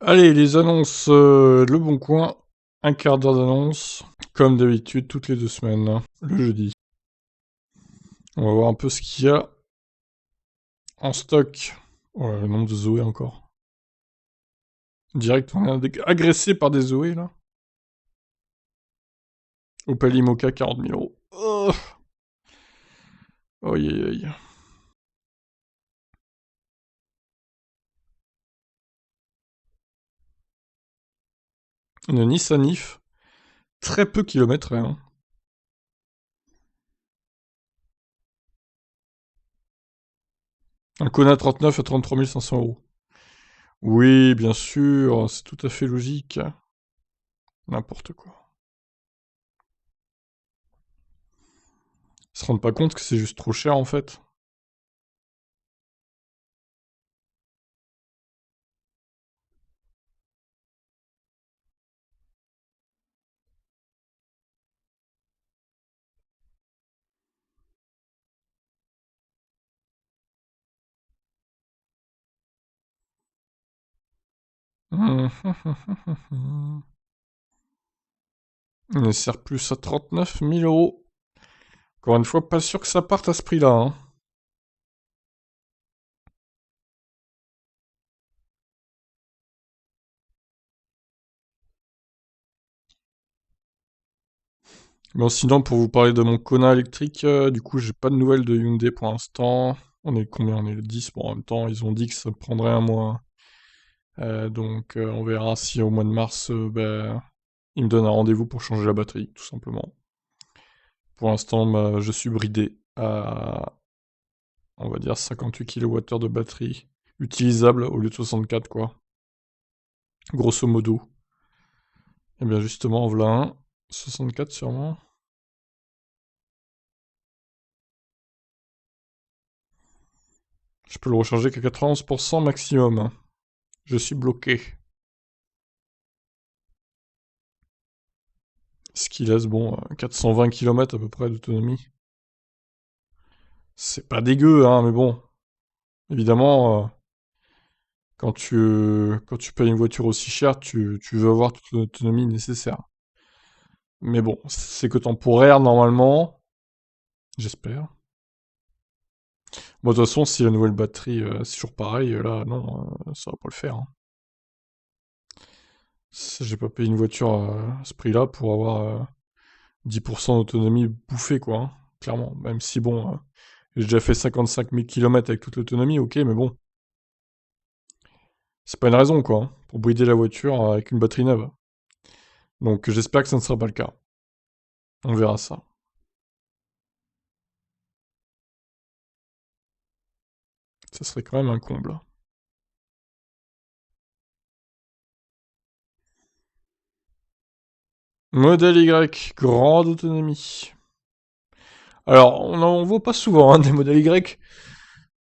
Allez, les annonces, Le Bon Coin, un quart d'heure d'annonce, comme d'habitude, toutes les 2 semaines, hein, le jeudi. On va voir un peu ce qu'il y a en stock. Oh, le nombre de Zoé encore. Direct, on est agressé par des Zoé, là. Opel Imoca, 40 000 euros. Oh, aïe, aïe, aïe. Une Nissan Leaf, très peu kilométrée, hein. Un Kona 39 à 33 500 euros. Oui, bien sûr, c'est tout à fait logique. N'importe quoi. Ils se rendent pas compte que c'est juste trop cher, en fait. On sert plus à 39 000 euros. Encore une fois, pas sûr que ça parte à ce prix-là, hein. Bon, sinon, pour vous parler de mon Kona électrique, du coup, j'ai pas de nouvelles de Hyundai pour l'instant. On est combien? On est le 10. Bon, en même temps, ils ont dit que ça prendrait un mois. Donc, on verra si au mois de mars, ben, ils me donnent un rendez-vous pour changer la batterie, tout simplement. Pour l'instant, bah, je suis bridé à, on va dire, 58 kWh de batterie utilisable au lieu de 64, quoi. Grosso modo. Et bien, justement, en voilà un. 64 sûrement. Je peux le recharger qu'à 91% maximum, hein. Je suis bloqué. Ce qui laisse, bon, 420 km à peu près d'autonomie. C'est pas dégueu, hein, mais bon. Évidemment, quand tu payes une voiture aussi chère, tu veux avoir toute l'autonomie nécessaire. Mais bon, c'est que temporaire normalement. J'espère. Bon, de toute façon, si la nouvelle batterie, c'est toujours pareil, là, non, ça va pas le faire, hein. J'ai pas payé une voiture à ce prix-là pour avoir 10% d'autonomie bouffée, quoi, hein, clairement. Même si, bon, j'ai déjà fait 55 000 km avec toute l'autonomie, ok, mais bon, c'est pas une raison, quoi, hein, pour brider la voiture avec une batterie neuve. Donc j'espère que ça ne sera pas le cas. On verra ça. Ça serait quand même un comble. Modèle Y, grande autonomie. Alors, on n'en voit pas souvent, hein, des modèles Y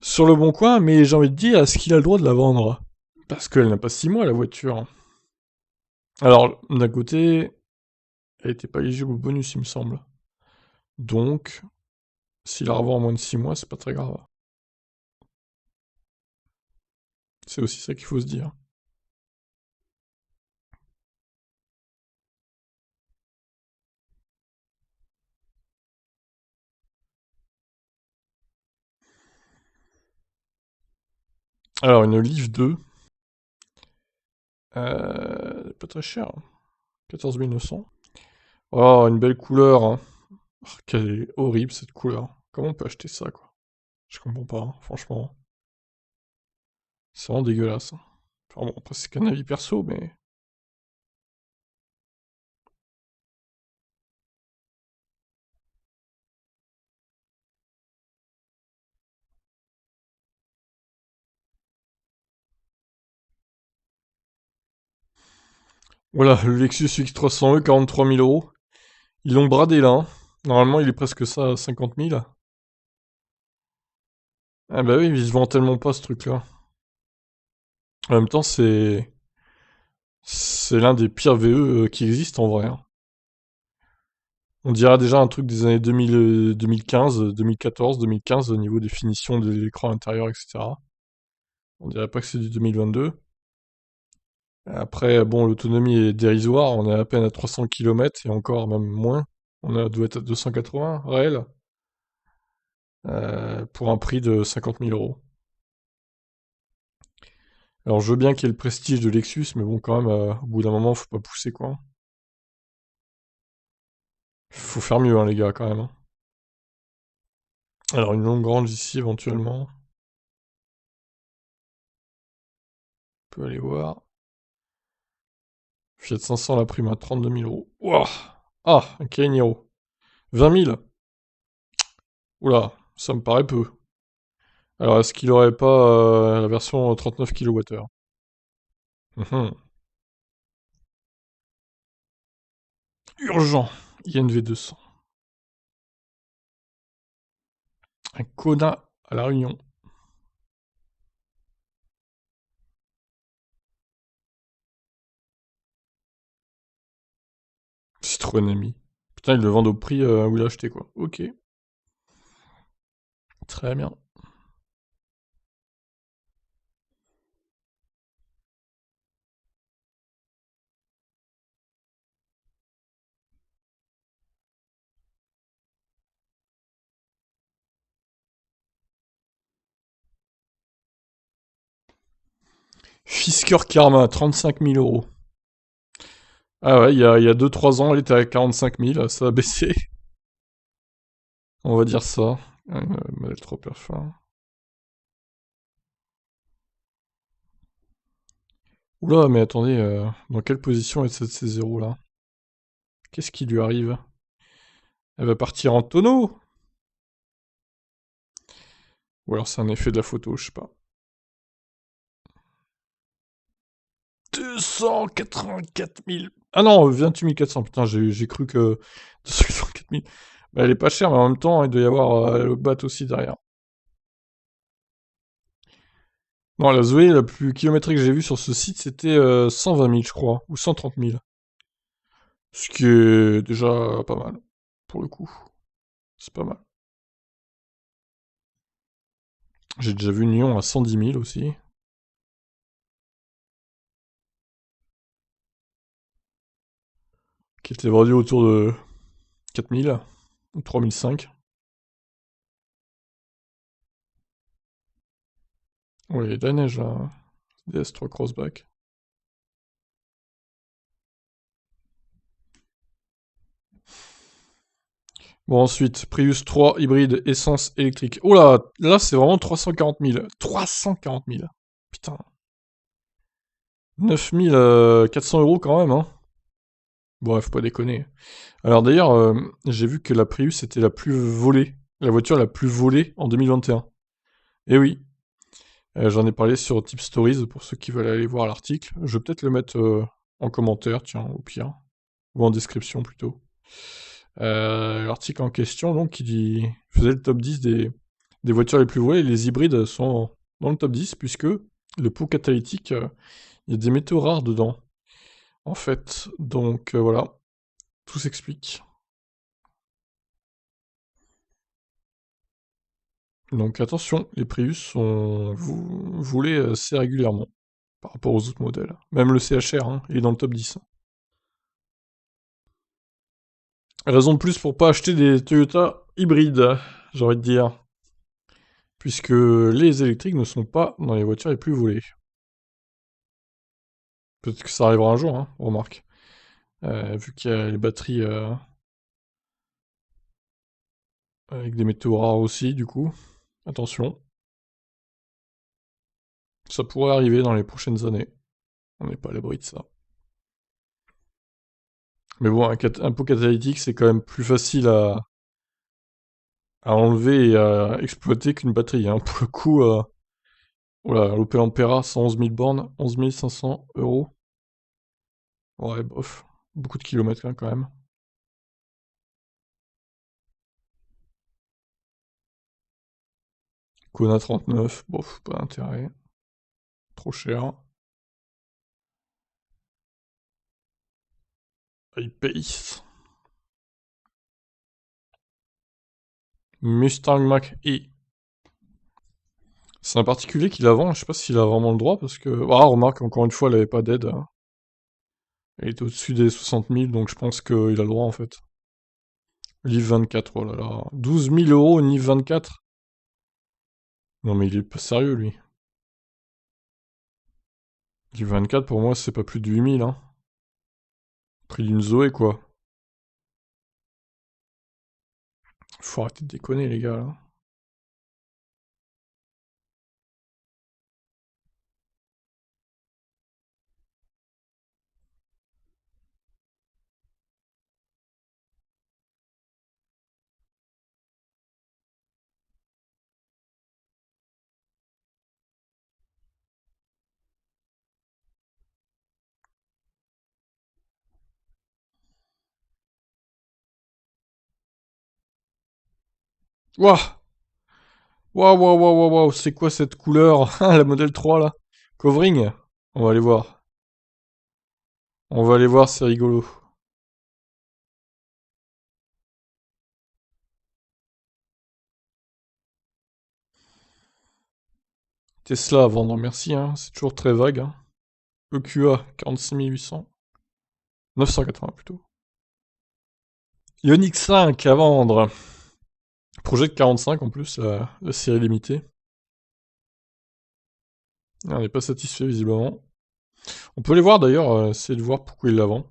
sur le bon coin, mais j'ai envie de dire, est-ce qu'il a le droit de la vendre? Parce qu'elle n'a pas 6 mois, la voiture. Alors, d'un côté, elle était pas éligible au bonus, il me semble. Donc, s'il la revend en moins de 6 mois, c'est pas très grave. C'est aussi ça qu'il faut se dire. Alors, une Leaf 2, pas très cher, hein. 14 900. Oh, une belle couleur, hein. Oh, quelle est horrible cette couleur. Comment on peut acheter ça, quoi? Je comprends pas, hein, franchement. C'est vraiment dégueulasse, hein. Enfin bon, après, c'est qu'un avis perso, mais... Voilà, le Lexus X300e, 43 000 euros. Ils l'ont bradé, là, hein. Normalement, il est presque ça à 50 000. Ah bah oui, ils se vendent tellement pas, ce truc-là. En même temps, c'est l'un des pires VE qui existent, en vrai, hein. On dirait déjà un truc des années 2000, 2015, 2014, 2015 au niveau des finitions de l'écran intérieur, etc. On dirait pas que c'est du 2022. Après, bon, l'autonomie est dérisoire, on est à peine à 300 km, et encore, même moins. Doit être à 280 réel, pour un prix de 50 000 euros. Alors, je veux bien qu'il y ait le prestige de Lexus, mais bon, quand même, au bout d'un moment, faut pas pousser, quoi. Faut faire mieux, hein, les gars, quand même, hein. Alors, une longue range ici, éventuellement. On peut aller voir. Fiat 500, la prime à 32 000 euros. Ouah. Ah, un Cayenne Hero. 20 000. Oula, ça me paraît peu. Alors, est-ce qu'il aurait pas la version 39 kWh? Mhm. Urgent. INV 200. Un Kona à La Réunion. Citroën Ami. Putain, ils le vendent au prix où il a acheté, quoi. Ok. Très bien. Fisker Karma, 35 000 euros. Ah ouais, il y a 2-3 ans, elle était à 45 000, ça a baissé. On va dire ça. Modèle trop perfort. Oula, mais attendez, dans quelle position est cette C0 là? Qu'est-ce qui lui arrive? Elle va partir en tonneau? Ou alors c'est un effet de la photo, je sais pas. 284 000. Ah non, 28 400. Putain, j'ai cru que 284 000. Bah, elle est pas chère, mais en même temps, il doit y avoir le BAT aussi derrière. Non, la Zoé la plus kilométrique que j'ai vue sur ce site, c'était 120 000, je crois, ou 130 000. Ce qui est déjà pas mal, pour le coup. C'est pas mal. J'ai déjà vu une Lyon à 110 000 aussi, qui était vendue autour de 4 000 ou 3 500. Ouais, il y a de la neige là, hein. DS3 Crossback. Bon, ensuite, Prius 3 hybride essence électrique. Oh là c'est vraiment 340 000. 340 000. Putain. 9 400 euros quand même, hein. Bon, faut pas déconner. Alors d'ailleurs, j'ai vu que la Prius était la plus volée. La voiture la plus volée en 2021. Eh oui. J'en ai parlé sur Tip Stories pour ceux qui veulent aller voir l'article. Je vais peut-être le mettre en commentaire, tiens, au pire. Ou en description plutôt. L'article en question, donc, faisait le top 10 des voitures les plus volées. Et les hybrides sont dans le top 10, puisque le pot catalytique, il y a des métaux rares dedans, en fait. Donc, voilà, tout s'explique. Donc, attention, les Prius sont volés assez régulièrement, par rapport aux autres modèles. Même le CHR, hein, il est dans le top 10. Raison de plus pour pas acheter des Toyota hybrides, j'ai envie de dire. Puisque les électriques ne sont pas dans les voitures les plus volées. Peut-être que ça arrivera un jour, hein, remarque. Vu qu'il y a les batteries avec des métaux rares aussi, du coup. Attention. Ça pourrait arriver dans les prochaines années. On n'est pas à l'abri de ça. Mais bon, un pot catalytique, c'est quand même plus facile à enlever et à exploiter qu'une batterie, hein. Pour le coup, voilà, l'Opel Ampera, 111 000 bornes, 11 500 euros. Ouais, bof. Beaucoup de kilomètres, hein, quand même. Kona 39, bof, pas d'intérêt. Trop cher. iPace. Mustang Mach-E. C'est un particulier qui la vend, je sais pas s'il a vraiment le droit, parce que... Ah, remarque, encore une fois, elle avait pas d'aide, hein. Il est au-dessus des 60 000, donc je pense qu'il a le droit en fait. Livre 24, oh là là. 12 000 euros une livre 24? Non mais il est pas sérieux lui. Livre 24 pour moi c'est pas plus de 8 000 hein. Prix d'une Zoé quoi. Faut arrêter de déconner les gars là. Wouah! Waouh, waouh, waouh, waouh, waouh, c'est quoi cette couleur? La modèle 3 là? Covering? On va aller voir. On va aller voir, c'est rigolo. Tesla à vendre, merci, hein. C'est toujours très vague. Hein. EQA, 46 800. 980 plutôt. Ioniq 5 à vendre. Projet de 45 en plus, la série limitée. On n'est pas satisfait visiblement. On peut les voir d'ailleurs, essayer de voir pourquoi il la vend.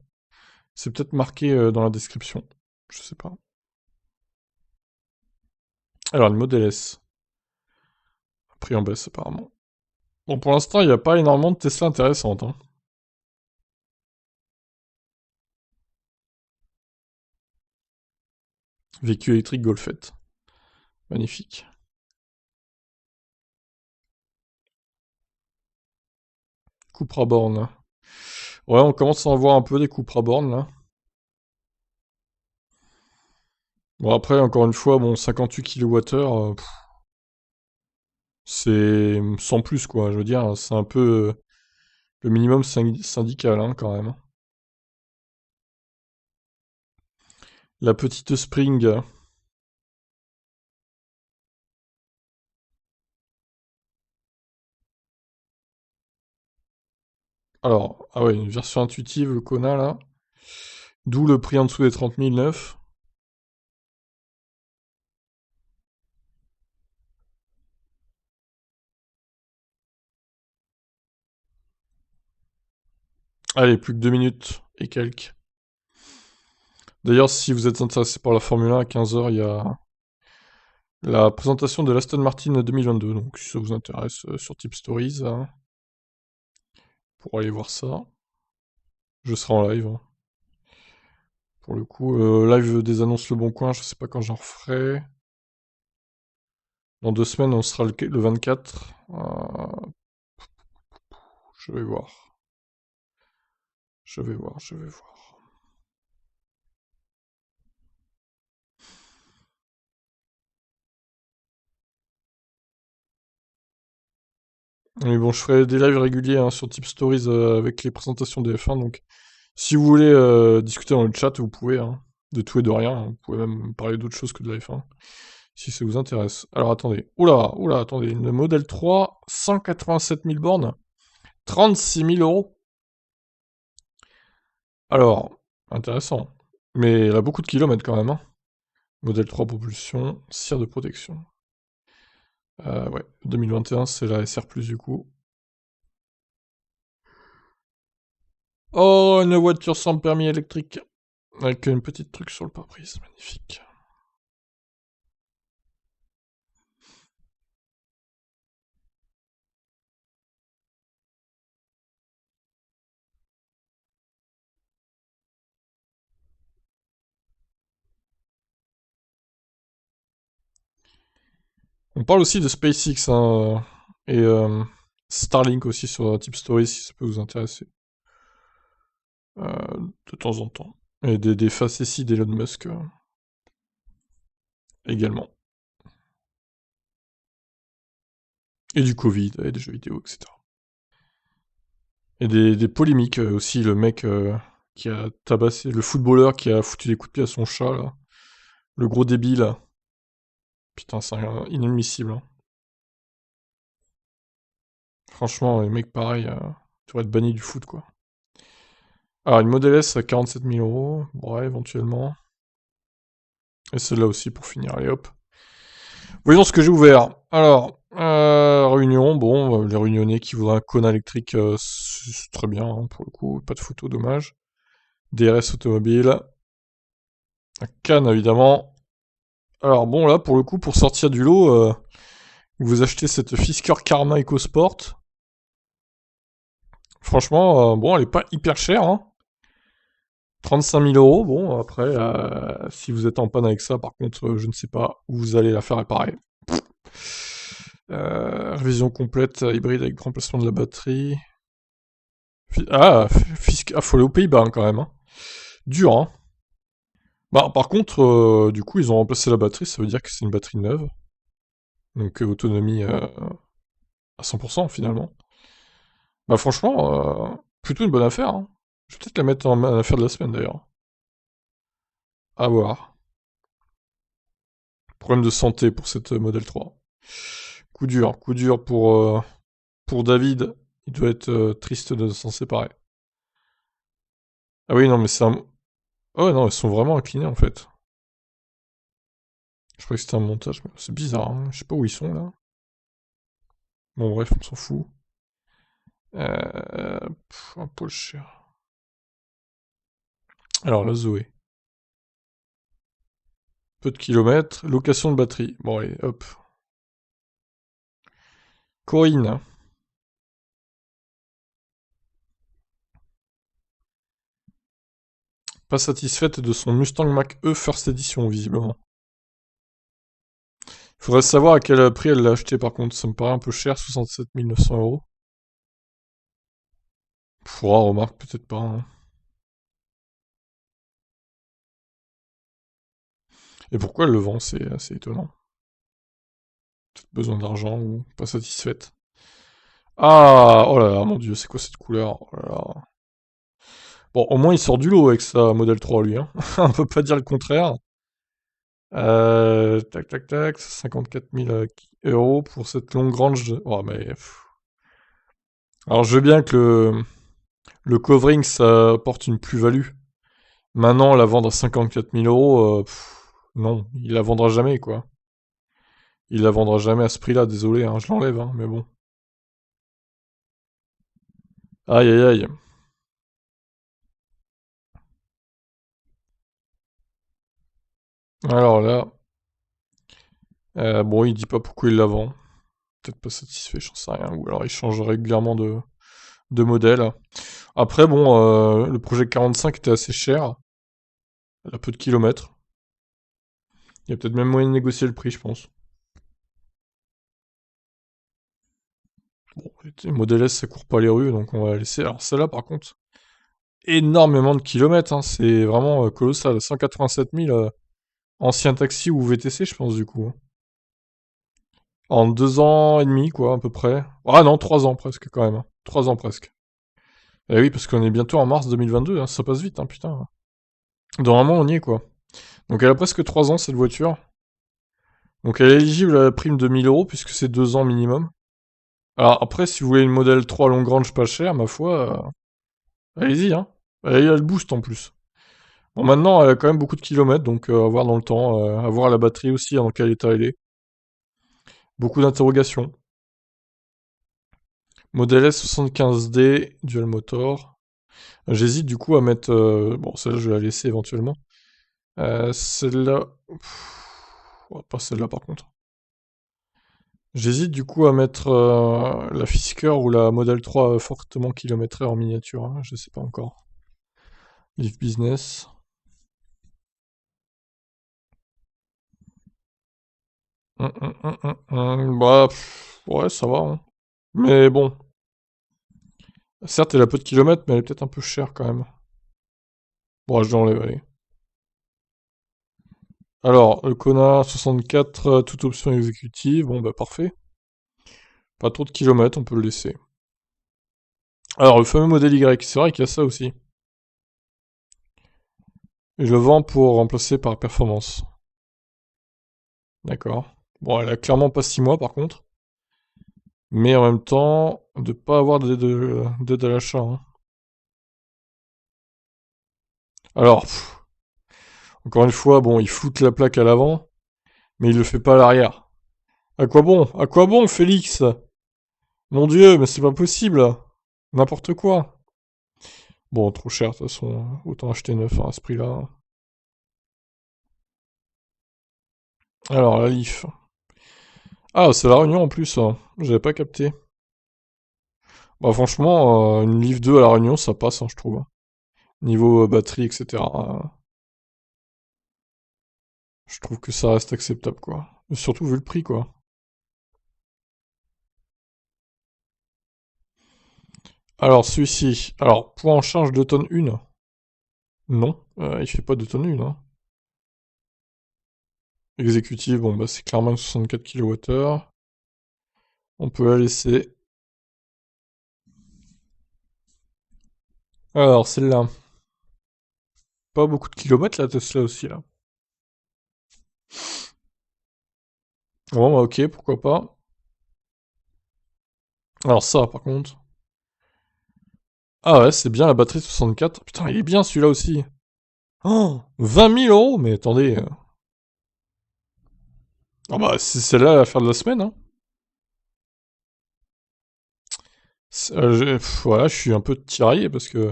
C'est peut-être marqué dans la description. Je sais pas. Alors, le modèle S. Prix en baisse apparemment. Bon, pour l'instant, il n'y a pas énormément de Tesla intéressantes. Hein. Véhicule électrique Golfette. Magnifique. Cupra Born. Ouais, on commence à en voir un peu des Cupra Born là. Bon, après, encore une fois, bon, 58 kWh, c'est sans plus quoi. Je veux dire, c'est un peu le minimum syndical hein, quand même. La petite Spring. Alors, ah ouais, une version intuitive, le Kona là. D'où le prix en dessous des 30 009. Allez, plus que 2 minutes et quelques. D'ailleurs, si vous êtes intéressé par la Formule 1, à 15 h il y a la présentation de l'Aston Martin 2022. Donc, si ça vous intéresse, sur Tip Stories, hein, pour aller voir ça. Je serai en live. Hein. Pour le coup, live des annonces Le Bon Coin, je sais pas quand j'en referai. Dans 2 semaines, on sera le 24. Je vais voir. Je vais voir, je vais voir. Mais bon, je ferai des lives réguliers hein, sur Tip Stories avec les présentations des F1. Donc, si vous voulez discuter dans le chat, vous pouvez. Hein, de tout et de rien. Hein. Vous pouvez même parler d'autre chose que de la F1. Si ça vous intéresse. Alors, attendez. Oula, oula, attendez. Une modèle 3, 187 000 bornes. 36 000 euros. Alors, intéressant. Mais elle a beaucoup de kilomètres quand même. Hein. Modèle 3 propulsion, cire de protection. Ouais, 2021, c'est la SR+, du coup. Oh, une voiture sans permis électrique. Avec une petite truc sur le pare-brise, magnifique. On parle aussi de SpaceX, hein, et Starlink aussi sur Tip Story, si ça peut vous intéresser. De temps en temps. Et des facéties d'Elon Musk également. Et du Covid, et des jeux vidéo, etc. Et des polémiques aussi, le mec qui a tabassé, le footballeur qui a foutu des coups de pied à son chat, là. Le gros débile, là. Putain, c'est inadmissible. Hein. Franchement, les mecs pareils, tu devraient être banni du foot, quoi. Alors, une Model S à 47 000 euros. Ouais, éventuellement. Et celle-là aussi pour finir. Allez, hop. Voyons ce que j'ai ouvert. Alors, Réunion. Bon, les Réunionnais qui voudraient un Kona électrique, c'est très bien, hein, pour le coup. Pas de photo, dommage. DRS automobile. Un Cannes, évidemment. Alors, bon, là, pour le coup, pour sortir du lot, vous achetez cette Fisker Karma EcoSport. Franchement, bon, elle est pas hyper chère, hein. 35 000 euros. Bon, après, si vous êtes en panne avec ça, par contre, je ne sais pas où vous allez la faire réparer. Révision complète, hybride avec remplacement de la batterie. Faut aller aux Pays-Bas hein, quand même. Hein. Dur, hein. Bah, par contre, du coup, ils ont remplacé la batterie, ça veut dire que c'est une batterie neuve. Donc, autonomie à 100% finalement. Bah, franchement, plutôt une bonne affaire. Hein. Je vais peut-être la mettre en affaire de la semaine d'ailleurs. À voir. Problème de santé pour cette Model 3. Coup dur pour David. Il doit être triste de s'en séparer. Ah oui, non, mais c'est un... Oh non, ils sont vraiment inclinés en fait. Je croyais que c'était un montage, mais c'est bizarre, hein. Je sais pas où ils sont là. Bon bref, on s'en fout. Un peu cher. Alors la Zoé. Peu de kilomètres, location de batterie. Bon allez, hop. Corinne. Pas satisfaite de son Mustang Mach-E First Edition, visiblement. Faudrait savoir à quel prix elle l'a acheté par contre, ça me paraît un peu cher, 67 900 euros. Remarque, peut-être pas. Hein. Et pourquoi elle le vend, c'est assez étonnant. Peut-être besoin d'argent ou pas satisfaite. Ah, oh là là, mon dieu, c'est quoi cette couleur? Oh là là. Bon, au moins il sort du lot avec sa Model 3, lui. Hein. On peut pas dire le contraire. Tac, tac, tac, 54 000 euros pour cette longue range. Oh, mais... Alors, je veux bien que le covering, ça apporte une plus-value. Maintenant, la vendre à 54 000 euros, non, il la vendra jamais, quoi. Il la vendra jamais à ce prix-là, désolé, hein, je l'enlève, hein, mais bon. Aïe, aïe, aïe. Alors là, bon, il dit pas pourquoi il la vend. Peut-être pas satisfait, j'en sais rien. Ou alors il change régulièrement de modèle. Après, bon, le projet 45 était assez cher. Elle a peu de kilomètres. Il y a peut-être même moyen de négocier le prix, je pense. Bon, les Model S, ça court pas les rues, donc on va la laisser. Alors celle-là, par contre, énormément de kilomètres, hein, c'est vraiment colossal. 187 000, ancien taxi ou VTC, je pense, du coup. Hein. En 2 ans et demi, quoi, à peu près. Ah non, 3 ans presque, quand même. Hein. 3 ans presque. Eh oui, parce qu'on est bientôt en mars 2022, hein, ça passe vite, hein, putain. Dans un mois, on y est, quoi. Donc elle a presque 3 ans, cette voiture. Donc elle est éligible à la prime de 1000 euros, puisque c'est 2 ans minimum. Alors après, si vous voulez une modèle 3 long range pas cher, ma foi, allez-y, hein. Elle a le boost en plus. Bon, maintenant, elle a quand même beaucoup de kilomètres, donc à voir dans le temps, à voir la batterie aussi, dans quel état elle est. Beaucoup d'interrogations. Model S 75D, dual motor. J'hésite du coup à mettre... bon, celle-là, je vais la laisser éventuellement. Celle-là... pas celle-là par contre. J'hésite du coup à mettre la Fisker ou la Model 3 fortement kilométrée en miniature. Hein, je sais pas encore. Leaf Business. Bah, ouais, ça va. Hein. Mais bon. Certes, elle a peu de kilomètres, mais elle est peut-être un peu chère quand même. Bon, je l'enlève, allez. Alors, le Kona 64, toute option exécutive. Bon, bah, parfait. Pas trop de kilomètres, on peut le laisser. Alors, le fameux modèle Y, c'est vrai qu'il y a ça aussi. Et je le vends pour remplacer par performance. D'accord. Bon, elle a clairement pas 6 mois par contre. Mais en même temps, de pas avoir d'aide à l'achat. Hein. Alors, encore une fois, bon, il floute la plaque à l'avant, mais il le fait pas à l'arrière. À quoi bon? À quoi bon, Félix? Mon Dieu, mais c'est pas possible. N'importe quoi. Bon, trop cher, de toute façon. Autant acheter neuf hein, à ce prix-là. Alors, la Leaf. Ah, c'est la Réunion en plus, hein. J'avais pas capté. Bah franchement, une Leaf 2 à la Réunion, ça passe, hein, je trouve. Niveau batterie, etc. Je trouve que ça reste acceptable, quoi. Et surtout vu le prix, quoi. Alors, celui-ci. Alors, poids en charge 2 tonnes 1. Non, il fait pas 2 tonnes 1, hein. Exécutive, bon, bah c'est clairement une 64 kWh. On peut la laisser. Alors, celle-là. Pas beaucoup de kilomètres, la Tesla aussi, là. Bon, bah ok, pourquoi pas. Alors ça, par contre. Ah ouais, c'est bien la batterie 64. Putain, il est bien celui-là aussi. Oh, 20 000 euros. Mais attendez. Ah bah, c'est celle-là l'affaire de la semaine, hein. Voilà, je suis un peu tiraillé parce que...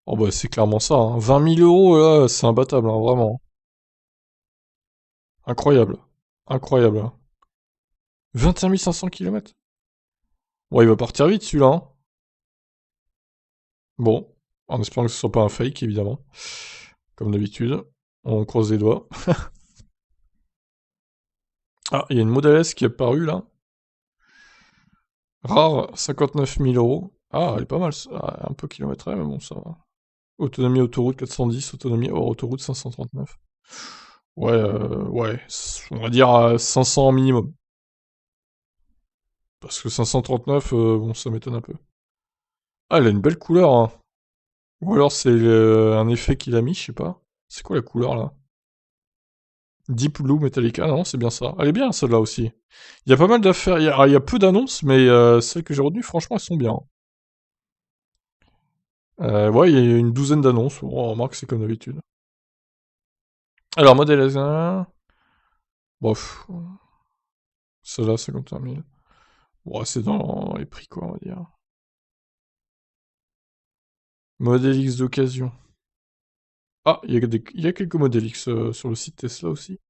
Oh bah, c'est clairement ça, hein. 20 000 euros, là, c'est imbattable, hein, vraiment. Incroyable. Incroyable, hein. 21 500 km. Bon, il va partir vite, celui-là, hein. Bon, en espérant que ce soit pas un fake, évidemment. Comme d'habitude. On croise les doigts. Ah, il y a une Model S qui est apparue, là. Rare, 59 000 euros. Ah, elle est pas mal, un peu kilométrée, mais bon, ça va. Autonomie autoroute 410, autonomie hors autoroute 539. Ouais, ouais, on va dire 500 minimum. Parce que 539, bon, ça m'étonne un peu. Ah, elle a une belle couleur, hein. Ou alors c'est un effet qu'il a mis, je sais pas. C'est quoi la couleur, là? Deep Blue Metallica, non, c'est bien ça. Elle est bien, celle-là aussi. Il y a pas mal d'affaires, il y a peu d'annonces, mais celles que j'ai retenues, franchement, elles sont bien. Ouais, il y a une douzaine d'annonces. Bon, on remarque, c'est comme d'habitude. Alors, modèle S1... Bof. Celle-là, 51 000. Bon, c'est dans les prix, quoi, on va dire. Modèle X d'occasion. Ah, il y a quelques modèles X sur le site Tesla aussi.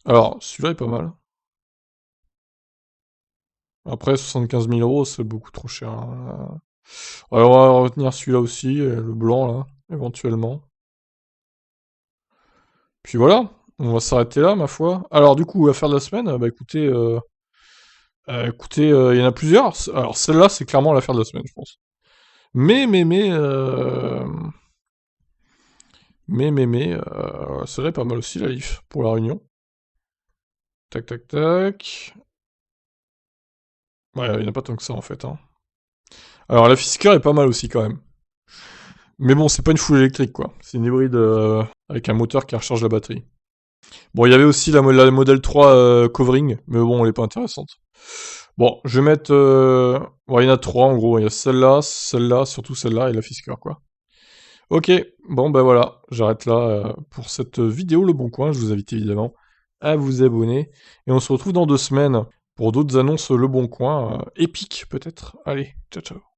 Alors, celui-là est pas mal. Après, 75 000 euros, c'est beaucoup trop cher, hein. Alors, on va retenir celui-là aussi, le blanc, là, éventuellement. Puis voilà, on va s'arrêter là, ma foi. Alors, du coup, affaire de la semaine, bah écoutez, il y en a plusieurs. Alors, celle-là, c'est clairement l'affaire de la semaine, je pense. Celle-là est pas mal aussi, la Leaf, pour la Réunion. Tac, tac, tac. Ouais, il n'y en a pas tant que ça, en fait, hein. Alors, la Fisker est pas mal aussi, quand même. Mais bon, c'est pas une full électrique, quoi. C'est une hybride avec un moteur qui recharge la batterie. Bon, il y avait aussi la Model 3 Covering, mais bon, elle est pas intéressante. Bon, je vais mettre... Bon, il y en a trois, en gros. Il y a celle-là, surtout celle-là, et la Fisker, quoi. Ok, bon, ben voilà. J'arrête là pour cette vidéo Le Bon Coin. Je vous invite évidemment à vous abonner. Et on se retrouve dans 2 semaines pour d'autres annonces Le Bon Coin. Épiques, peut-être. Allez, ciao, ciao.